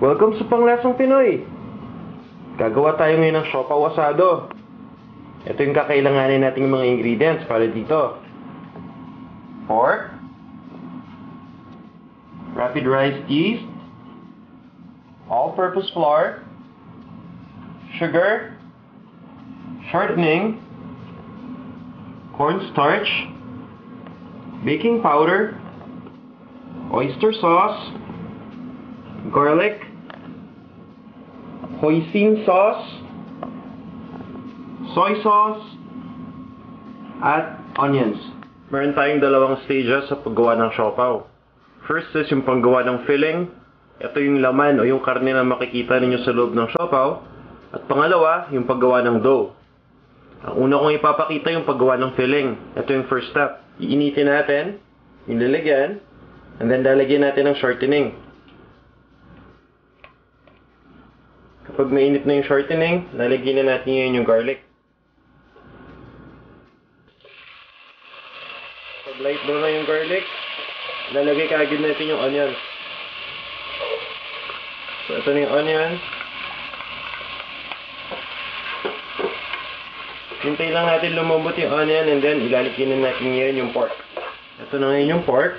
Welcome sa Panglasang Pinoy! Gagawa tayo ngayon ng siopaw asado. Ito yung kakailanganin nating mga ingredients para dito. Pork, rapid rice yeast, all-purpose flour, sugar, shortening, cornstarch, baking powder, oyster sauce, garlic, hoisin sauce, soy sauce, at onions. Meron tayong dalawang stages sa paggawa ng siopaw. First is yung paggawa ng filling. Ito yung laman o yung karne na makikita ninyo sa loob ng siopaw. At pangalawa, yung paggawa ng dough. Ang una kong ipapakita yung paggawa ng filling. Ito yung first step. Iinitin natin, yung lalagyan, and then lalagyan natin ng shortening. Kapag mainit na yung shortening, lalagyan na natin ngayon yung garlic. Pag light brown na yung garlic, lalagay kaagad natin yung onions. So ito na yung onion. Hintay lang natin lumambot yung onion and then ilalagyan na natin ngayon yung pork. Ito na ngayon yung pork.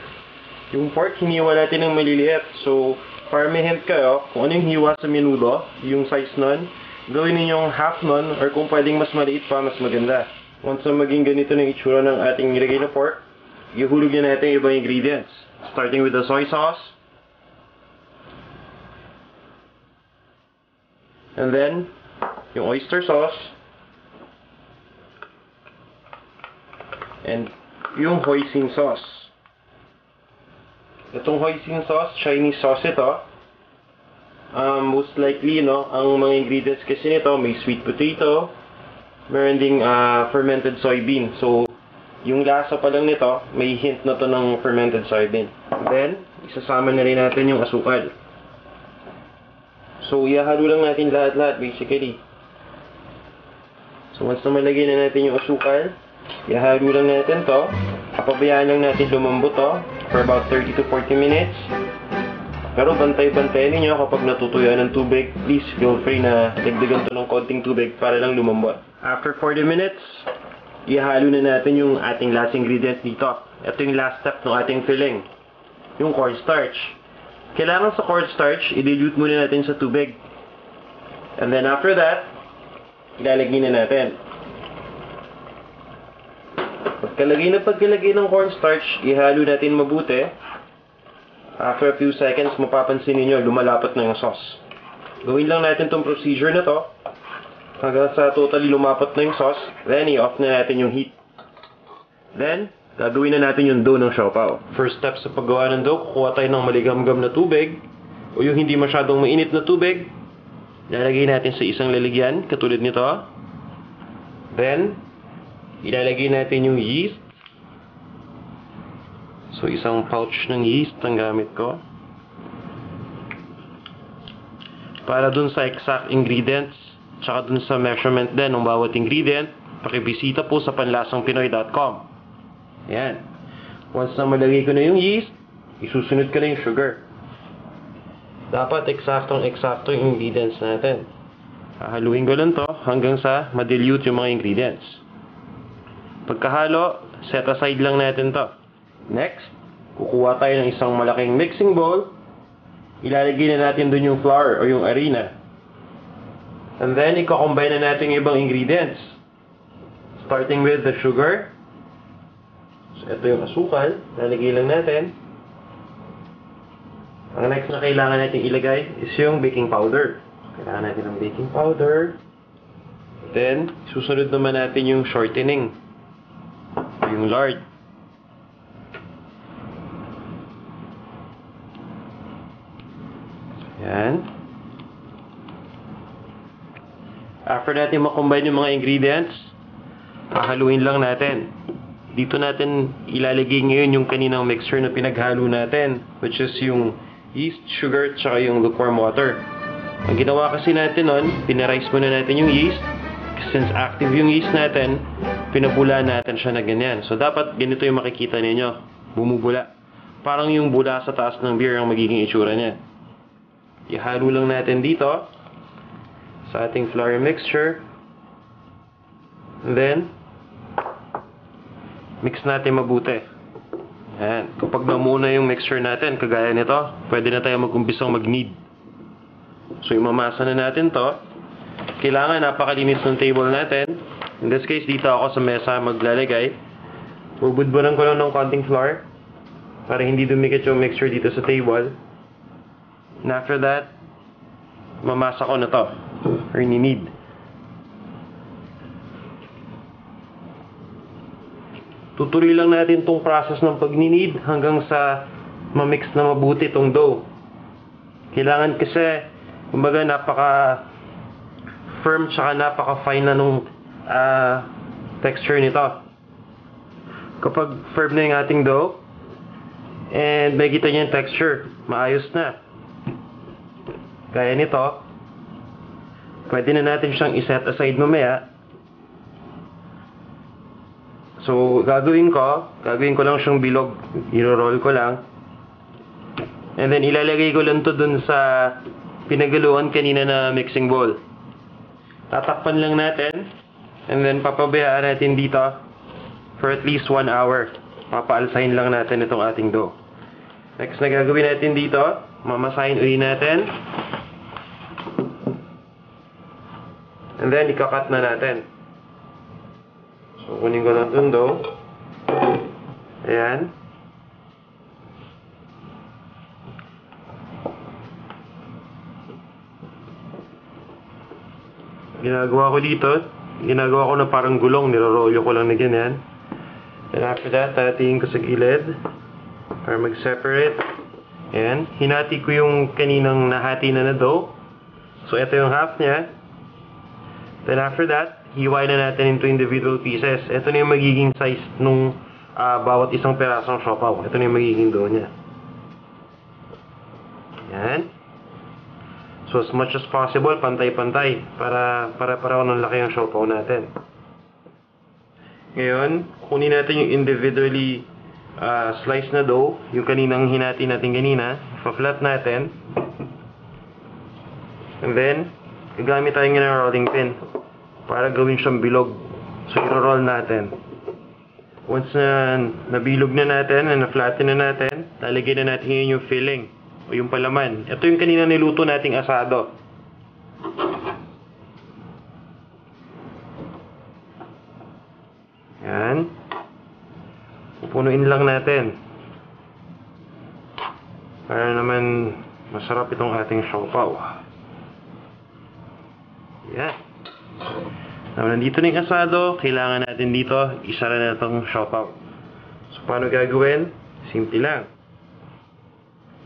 Yung pork, hiniwa natin ng maliliit. So, para may hint kayo, kung ano yung hiwa sa menudo, yung size nun, gawin ninyong half nun, or kung pwedeng mas maliit pa, mas maganda. Once na maging ganito na itsura ng ating nilagay na pork, ihulog na natin yung ibang ingredients. Starting with the soy sauce. And then, yung oyster sauce. And yung hoisin sauce. Itong hoisin sauce, Chinese sauce ito. Most likely, ang mga ingredients kasi nito, may sweet potato, meron ding fermented soybean. So, yung lasa pa lang nito, may hint na to ng fermented soybean. Then, isasama na rin natin yung asukal. So, ihahalo lang natin lahat-lahat basically. So, once na malagay na natin yung asukal, ihahalo lang natin to. Papabayaan lang natin lumambot to for about 30 to 40 minutes. Pero bantay-bantayan ninyo kapag natutuyuan ng tubig, please feel free na dagdagan to ng konting tubig para lang lumambot. After 40 minutes, ihalo na natin yung ating last ingredient dito. Ito yung last step ng ating filling. Yung cornstarch. Kailangan sa cornstarch, i-dilute muna natin sa tubig. And then after that, ilalagay na natin. Pagkalagay ng cornstarch, ihalo natin mabuti. After a few seconds, mapapansin niyo lumalapat na yung sauce. Gawin lang natin tong procedure na to hanggang sa totally lumapat na yung sauce. Then, i-off na natin yung heat. Then, gagawin na natin yung dough ng siopaw. First step sa paggawa ng dough, kukuha tayo ng maligamgam na tubig o yung hindi masyadong mainit na tubig. Lalagay natin sa isang lalagyan, katulad nito. Then, ilalagay natin yung yeast. So, isang pouch ng yeast ang gamit ko. Para dun sa exact ingredients, tsaka dun sa measurement din ng bawat ingredient, pakibisita po sa panlasangpinoy.com. Ayan. Once na malagay ko na yung yeast, isusunod ko na yung sugar. Dapat eksaktong-eksakto yung ingredients natin. Hahaluin ko lang to hanggang sa ma-dilute yung mga ingredients. Pagkahalo, set aside lang natin to. Next, kukuha tayo ng isang malaking mixing bowl. Ilalagay na natin dun yung flour o yung harina. And then, i-combine na natin yung ibang ingredients. Starting with the sugar. So, ito yung asukal. Lalagay lang natin. Ang next na kailangan natin ilagay is yung baking powder. Kailangan natin ng baking powder. Then, susunod naman natin yung shortening. Yung lard. Yan. After natin makombine yung mga ingredients, hahaluin lang natin. Dito natin ilalagay ngayon yung kaninang mixture na pinaghalo natin, which is yung yeast, sugar, tsaka yung lukewarm water. Ang ginawa kasi natin nun, pinarice muna natin yung yeast. Since active yung yeast natin, pinabula natin siya na ganyan. So, dapat ganito yung makikita ninyo. Bumubula. Parang yung bula sa taas ng beer ang magiging itsura niya. ihalo lang natin dito sa ating flour mixture. And then, mix natin mabuti. Yan. Kapag namuna yung mixture natin, kagaya nito, pwede na tayo mag-umpisang mag-knead. So, imamasa na natin to. Kailangan napakalinis ng table natin. In this case, dito ako sa mesa maglalagay. Bubudburan ko lang ng konting flour para hindi dumikit yung mixture dito sa table. And after that, mamasa ko na to. Or ni-knead. Tutuloy lang natin tong process ng pag-knead hanggang sa ma-mix na mabuti tong dough. Kailangan kasi, kumbaga, napaka-firm tsaka napaka-fine na nung texture nito. Kapag firm na yung ating dough, and makita niyo yung texture, maayos na. Gaya nito, pwede na natin siyang iset aside mamaya. So, gagawin ko lang siyang bilog. I-roll ko lang. And then, ilalagay ko lang to dun sa pinagaluan kanina na mixing bowl. Tatakpan lang natin. And then, papabayaan natin dito for at least 1 hour. Papaalsahin lang natin itong ating dough. Next na gagawin natin dito, mamasahin uli natin. And then, ikakat na natin. So, kunin ko lang itong dough. Ayan. Ginagawa ko na parang gulong, nirorolyo ko lang na ganyan. And after that, tatingin ko sa gilid para mag-separate. Ayan. Hinati ko yung kaninang nahati na dough. So, ito yung half niya. Then after that, hiwalay na natin into individual pieces. Ito na yung magiging size nung bawat isang perasong siopaw. Ito na yung magiging dough niya. Ayan. So as much as possible, pantay-pantay para para-pareho ng laki yung siopaw natin. Ngayon, kunin natin yung individually slice na dough, yung kaninang hinati natin kanina, pa-flat natin. And then, gagamit tayo ng rolling pin para gawin siyang bilog. So, i-roll natin. Once na nabilog na natin, na na-flatten na natin, lalagyan na natin yung filling o yung palaman. Ito yung kanina niluto nating asado. Yan. Pupunuin lang natin para naman masarap itong ating siopaw. Yan. Now, nandito na yung asado, kailangan natin dito, isara na itong siopaw. So, paano gagawin? Simple lang.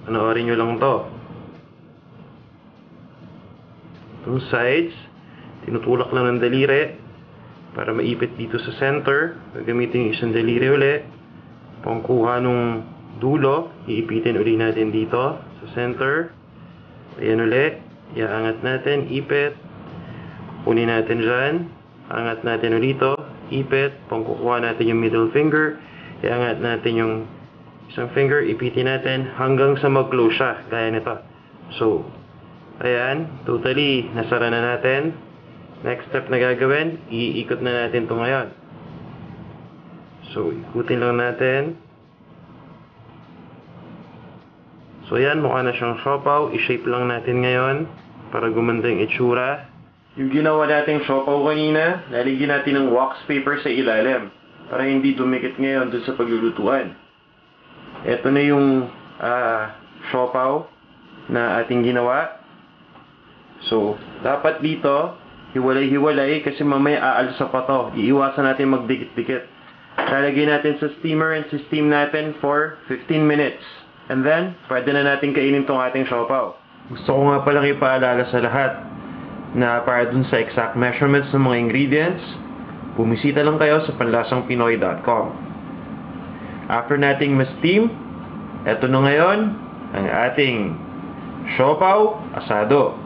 Panoorin nyo lang to. Itong sides, tinutulak lang ng daliri para maipit dito sa center. Gagamitin yung isang daliri uli. Pangkuha nung dulo, iipitin uli natin dito sa center. Ayan uli. Iaangat natin, ipit. Kunin natin dyan. Angat natin ulito, ipit, pangkukuha natin yung middle finger, iangat natin yung isang finger, ipitin natin hanggang sa mag-close siya, gaya nito. So, ayan, totally, nasara na natin. Next step na gagawin, iikot na natin ito ngayon. So, ikutin lang natin. So, ayan, mukha na siyang siopaw, i-shape lang natin ngayon para gumanda yung itsura. Yung ginawa nating siopaw kanina, lalagyan natin ng wax paper sa ilalim para hindi dumikit ngayon dun sa paglulutuan. Ito na yung siopaw na ating ginawa. So, dapat dito, hiwalay-hiwalay kasi mamaya aalsa pa to. Iiwasan natin magdikit-dikit. Lalagyan natin sa steamer and steam natin for 15 minutes. And then, pwede na natin kainin tong ating siopaw. Gusto ko nga palang ipaalala sa lahat na para dun sa exact measurements ng mga ingredients, bumisita lang kayo sa panlasangpinoy.com. After nating ma-steam, eto na ngayon ang ating siopaw asado.